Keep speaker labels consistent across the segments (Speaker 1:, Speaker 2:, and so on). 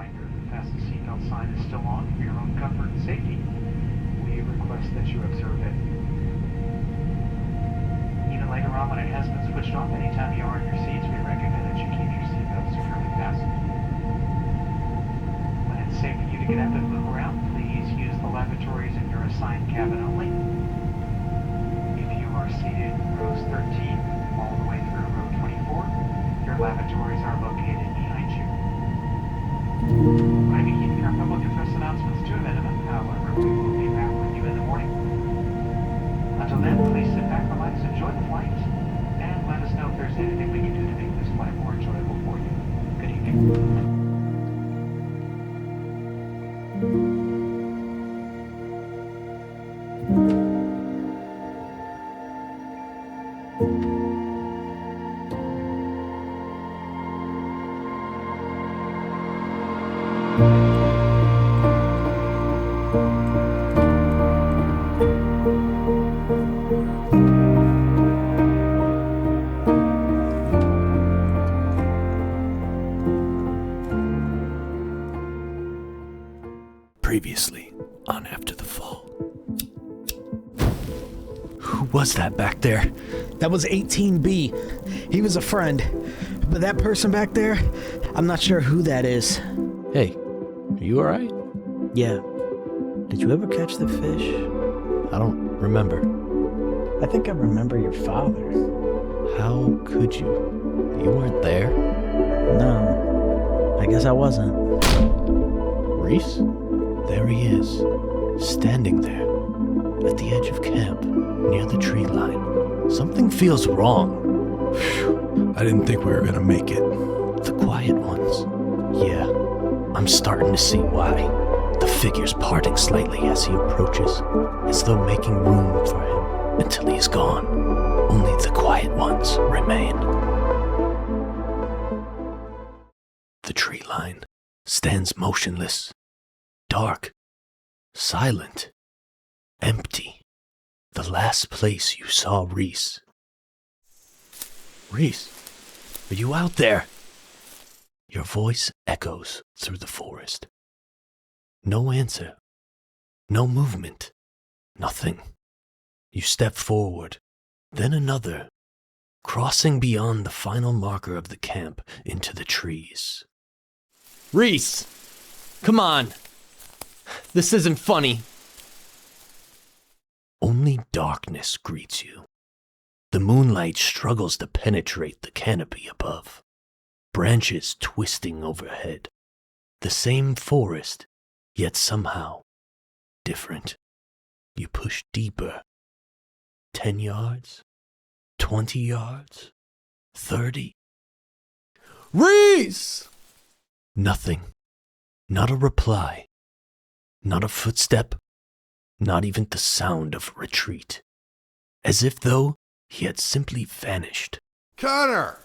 Speaker 1: reminder, the fasten seatbelt sign is still on for your own comfort and safety. We request that you observe it. Even later on, when it has been switched off, anytime you are in your seats, we recommend that you keep your seatbelt securely fastened. When it's safe for you to get up and move around, please use the lavatories in your assigned cabin only. If you are seated in rows 13 all the way through row 24, your lavatories are located behind you. We're going to be keeping our public address announcements to a minimum, however, we will be back with you in the morning. Until then, please sit back, relax, enjoy the flight, and let us know if there's anything we can do to make this flight more enjoyable for you. Good evening.
Speaker 2: Previously on After the Fall. Who was that back there?
Speaker 3: That was 18B. He was a friend. But that person back there, I'm not sure who that is.
Speaker 2: Hey, are you alright?
Speaker 3: Yeah. Did you ever catch the fish?
Speaker 2: I don't remember.
Speaker 3: I think I remember your father.
Speaker 2: How could you? You weren't there?
Speaker 3: No. I guess I wasn't.
Speaker 2: Reese? There he is, standing there, at the edge of camp, near the tree line. Something feels wrong.
Speaker 4: Phew, I didn't think we were gonna make it.
Speaker 2: The quiet ones. Yeah, I'm starting to see why. The figure's parting slightly as he approaches, as though making room for him until he's gone. Only the quiet ones remain. The tree line stands motionless. Dark, silent, empty. The last place you saw Reese. Reese, are you out there? Your voice echoes through the forest. No answer. No movement. Nothing. You step forward, then another, crossing beyond the final marker of the camp into the trees. Reese! Come on! This isn't funny. Only darkness greets you. The moonlight struggles to penetrate the canopy above. Branches twisting overhead. The same forest, yet somehow different. You push deeper. 10 yards? 20 yards? 30? Reese! Nothing. Not a reply. Not a footstep, not even the sound of retreat. As if though he had simply vanished.
Speaker 4: Connor!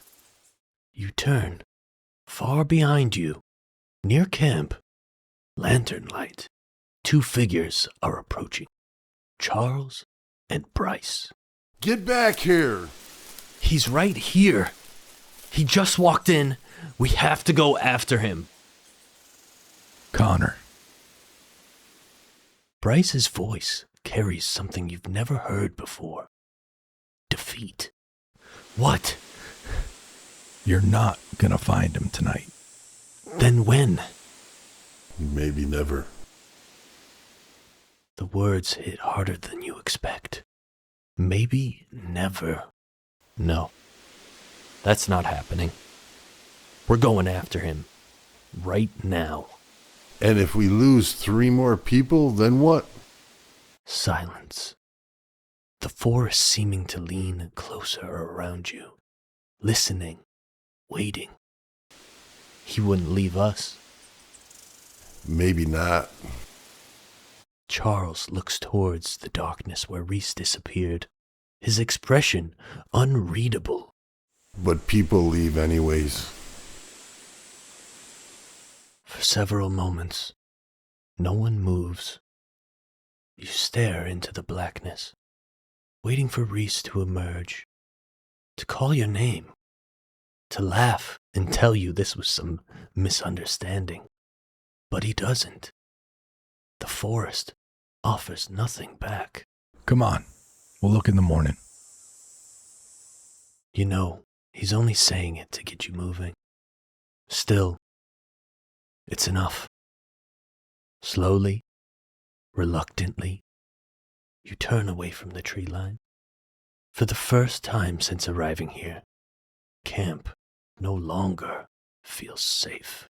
Speaker 2: You turn. Far behind you, near camp, lantern light, two figures are approaching. Charles and Bryce.
Speaker 4: Get back here!
Speaker 2: He's right here. He just walked in. We have to go after him.
Speaker 4: Connor.
Speaker 2: Bryce's voice carries something you've never heard before. Defeat. What?
Speaker 4: You're not gonna find him tonight.
Speaker 2: Then when?
Speaker 4: Maybe never.
Speaker 2: The words hit harder than you expect. Maybe never. No. That's not happening. We're going after him. Right now.
Speaker 5: And if we lose 3 more people, then what?
Speaker 2: Silence. The forest seeming to lean closer around you. Listening. Waiting. He wouldn't leave us.
Speaker 5: Maybe not.
Speaker 2: Charles looks towards the darkness where Reese disappeared. His expression unreadable.
Speaker 5: But people leave anyways.
Speaker 2: For several moments, no one moves. You stare into the blackness, waiting for Reese to emerge, to call your name, to laugh and tell you this was some misunderstanding. but he doesn't. The forest offers nothing back.
Speaker 4: Come on, we'll look in the morning.
Speaker 2: You know, he's only saying it to get you moving. Still, it's enough. Slowly, reluctantly, you turn away from the tree line. For the first time since arriving here, camp no longer feels safe.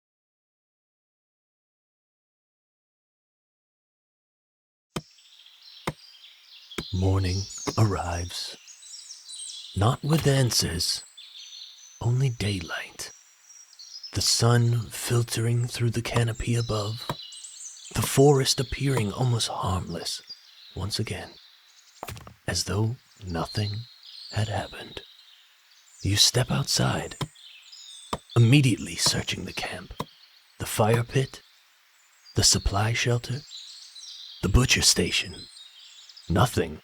Speaker 2: Morning arrives. Not with answers, only daylight. The sun filtering through the canopy above. The forest appearing almost harmless once again, as though nothing had happened. You step outside, immediately searching the camp, the fire pit, the supply shelter, the butcher station. Nothing.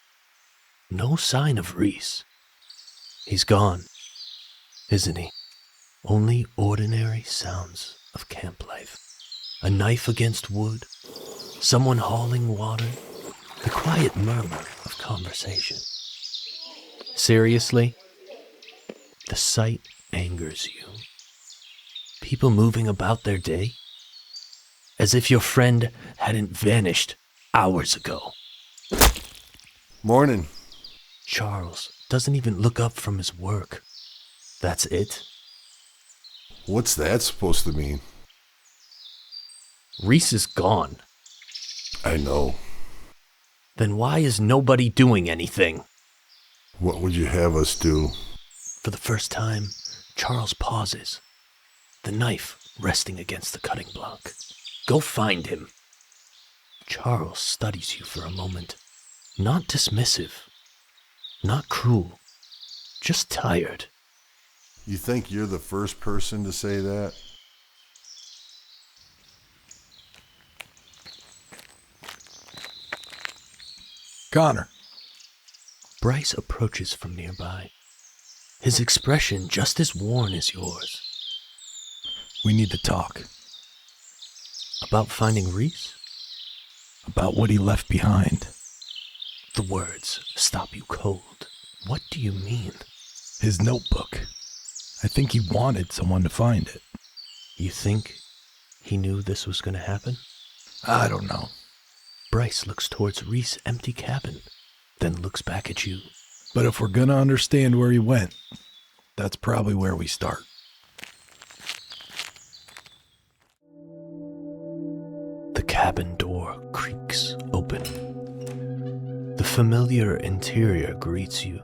Speaker 2: No sign of Reese. He's gone, isn't he? Only ordinary sounds of camp life. A knife against wood, someone hauling water, the quiet murmur of conversation. Seriously? The sight angers you. People moving about their day, as if your friend hadn't vanished hours ago.
Speaker 5: Morning.
Speaker 2: Charles doesn't even look up from his work. That's it?
Speaker 5: What's that supposed to mean?
Speaker 2: Reese is gone.
Speaker 5: I know.
Speaker 2: Then why is nobody doing anything?
Speaker 5: What would you have us do?
Speaker 2: For the first time, Charles pauses, the knife resting against the cutting block. Go find him. Charles studies you for a moment. Not dismissive, not cruel, just tired.
Speaker 5: You think you're the first person to say that?
Speaker 4: Connor,
Speaker 2: Bryce approaches from nearby, his expression just as worn as yours.
Speaker 4: we need to talk
Speaker 2: About finding Reese?
Speaker 4: about what he left behind.
Speaker 2: The words stop you cold. What do you mean?
Speaker 4: His notebook. I think he wanted someone to find it.
Speaker 2: You think he knew this was going to happen?
Speaker 4: I don't know.
Speaker 2: Bryce looks towards Reese's empty cabin, then looks back at you.
Speaker 4: But if we're gonna understand where he went, that's probably where we start.
Speaker 2: The cabin door creaks open. The familiar interior greets you.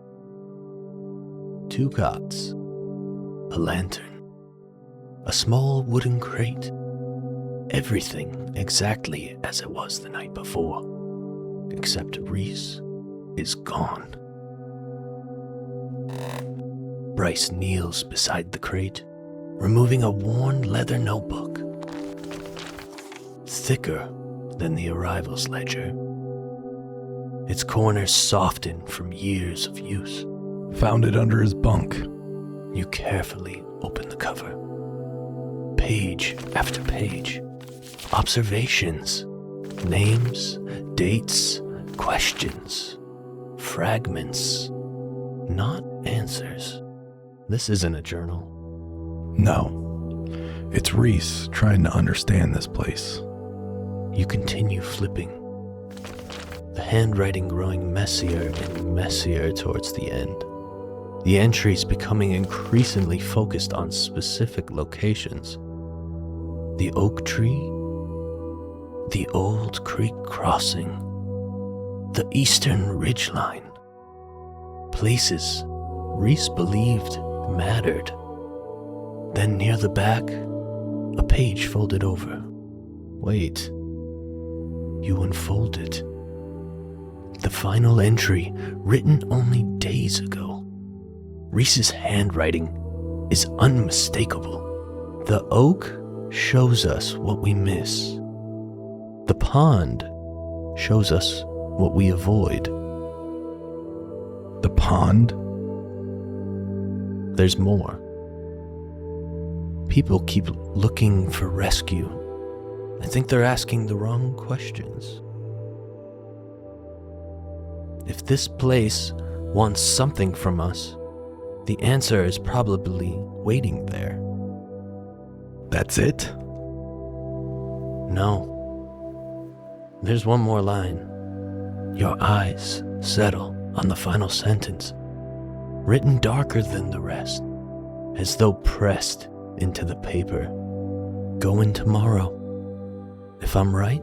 Speaker 2: 2 cots, a lantern, a small wooden crate. Everything exactly as it was the night before, except Reese is gone. Bryce kneels beside the crate, removing a worn leather notebook, thicker than the arrival's ledger. Its corners softened from years of use.
Speaker 4: Found it under his bunk.
Speaker 2: You carefully open the cover. Page after page. Observations, names, dates, questions, fragments, not answers. This isn't a journal.
Speaker 4: No. It's Reese trying to understand this place.
Speaker 2: You continue flipping, the handwriting growing messier and messier towards the end. The entries becoming increasingly focused on specific locations. The oak tree, the old creek crossing, the eastern ridgeline. Places Reese believed mattered. Then near the back, a page folded over. Wait. You unfolded. The final entry, written only days ago. Reese's handwriting is unmistakable. The oak shows us what we miss. The pond shows us what we avoid.
Speaker 4: The pond?
Speaker 2: There's more. People keep looking for rescue, I think they're asking the wrong questions. If this place wants something from us, the answer is probably waiting there.
Speaker 4: That's it?
Speaker 2: No. There's one more line. Your eyes settle on the final sentence, written darker than the rest, as though pressed into the paper. Go in tomorrow. If I'm right,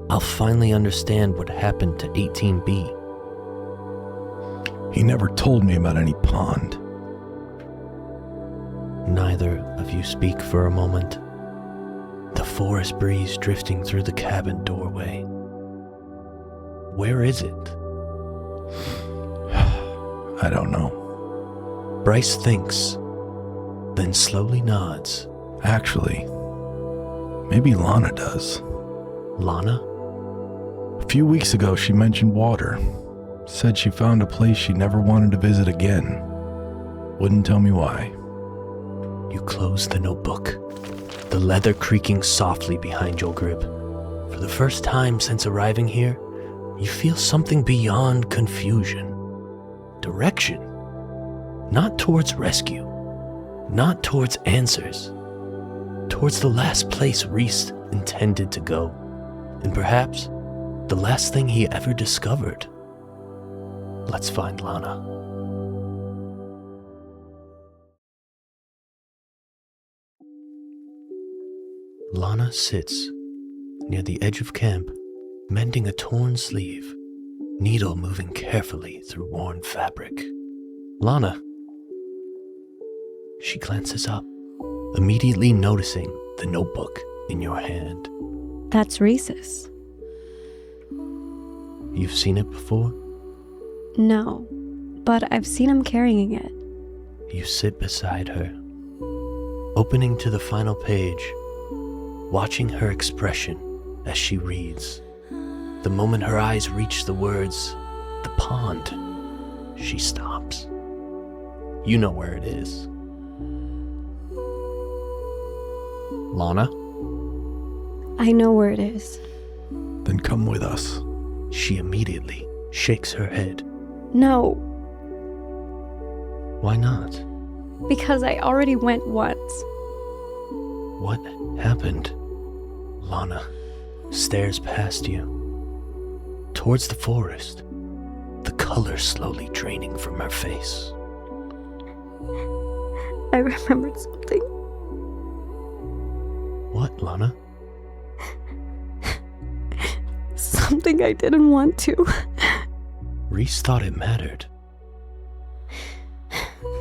Speaker 2: I'll finally understand what happened to 18B.
Speaker 4: He never told me about any pond.
Speaker 2: Neither of you speak for a moment. The forest breeze drifting through the cabin doorway. Where is it?
Speaker 4: I don't know.
Speaker 2: Bryce thinks, then slowly nods.
Speaker 4: Actually, maybe Lana does.
Speaker 2: Lana?
Speaker 4: A few weeks ago, she mentioned water. Said she found a place she never wanted to visit again. Wouldn't tell me why.
Speaker 2: You close the notebook, the leather creaking softly behind your grip. For the first time since arriving here, you feel something beyond confusion. Direction. Not towards rescue. Not towards answers. Towards the last place Reese intended to go. And perhaps the last thing he ever discovered. Let's find Lana. Lana sits near the edge of camp, mending a torn sleeve, needle moving carefully through worn fabric. Lana. She glances up, immediately noticing the notebook in your hand.
Speaker 6: That's Reese's.
Speaker 2: You've seen it before?
Speaker 6: No, but I've seen him carrying it.
Speaker 2: You sit beside her, opening to the final page, watching her expression as she reads. The moment her eyes reach the words, "the pond," she stops. You know where it is. Lana?
Speaker 6: I know where it is.
Speaker 4: Then come with us.
Speaker 2: She immediately shakes her head.
Speaker 6: No,
Speaker 2: Why not?
Speaker 6: because I already went once.
Speaker 2: What happened? Lana stares past you, towards the forest, the color slowly draining from her face.
Speaker 6: I remembered something.
Speaker 2: What, Lana?
Speaker 6: Something I didn't want to.
Speaker 2: Reese thought it mattered.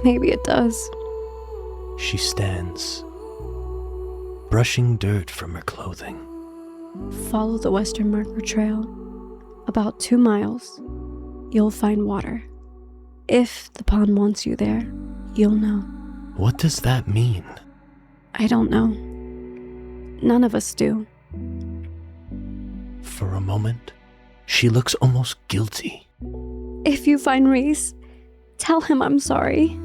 Speaker 6: Maybe it does.
Speaker 2: She stands, brushing dirt from her clothing.
Speaker 6: Follow the western marker trail. About 2 miles, you'll find water. If the pond wants you there, you'll know.
Speaker 2: What does that mean?
Speaker 6: I don't know. None of us do.
Speaker 2: For a moment, she looks almost guilty.
Speaker 6: If you find Reese, tell him I'm sorry.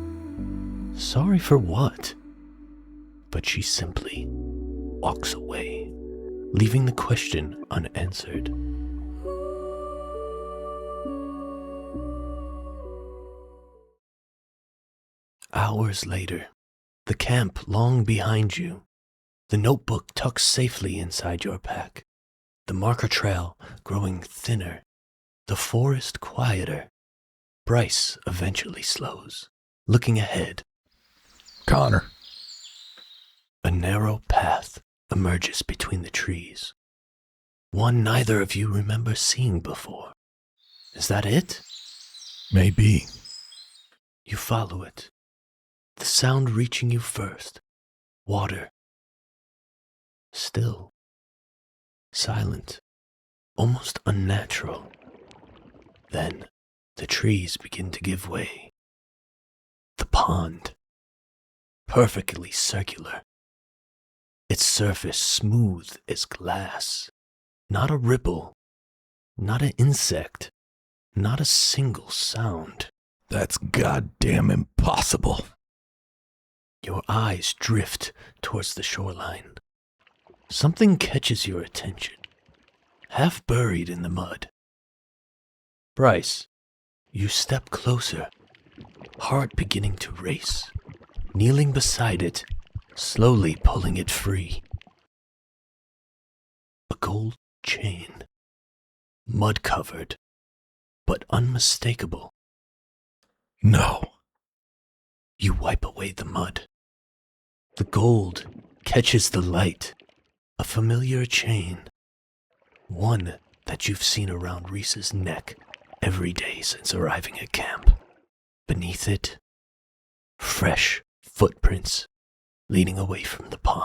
Speaker 2: Sorry for what? But she simply walks away, leaving the question unanswered. Hours later, the camp long behind you, the notebook tucked safely inside your pack, the marker trail growing thinner, the forest quieter. Bryce eventually slows, looking ahead.
Speaker 4: Connor.
Speaker 2: A narrow path emerges between the trees, one neither of you remember seeing before. Is that it?
Speaker 4: Maybe.
Speaker 2: You follow it, the sound reaching you first. Water. Still. Silent. Almost unnatural. Then the trees begin to give way. The pond. Perfectly circular. Its surface smooth as glass. Not a ripple. Not an insect. Not a single sound.
Speaker 4: That's goddamn impossible.
Speaker 2: Your eyes drift towards the shoreline. something catches your attention, half buried in the mud. Bryce, you step closer, heart beginning to race, kneeling beside it, slowly pulling it free. A gold chain, mud-covered, but unmistakable.
Speaker 4: No.
Speaker 2: You wipe away the mud. The gold catches the light, a familiar chain, one that you've seen around Reese's neck every day since arriving at camp. Beneath it, fresh footprints leading away from the pond.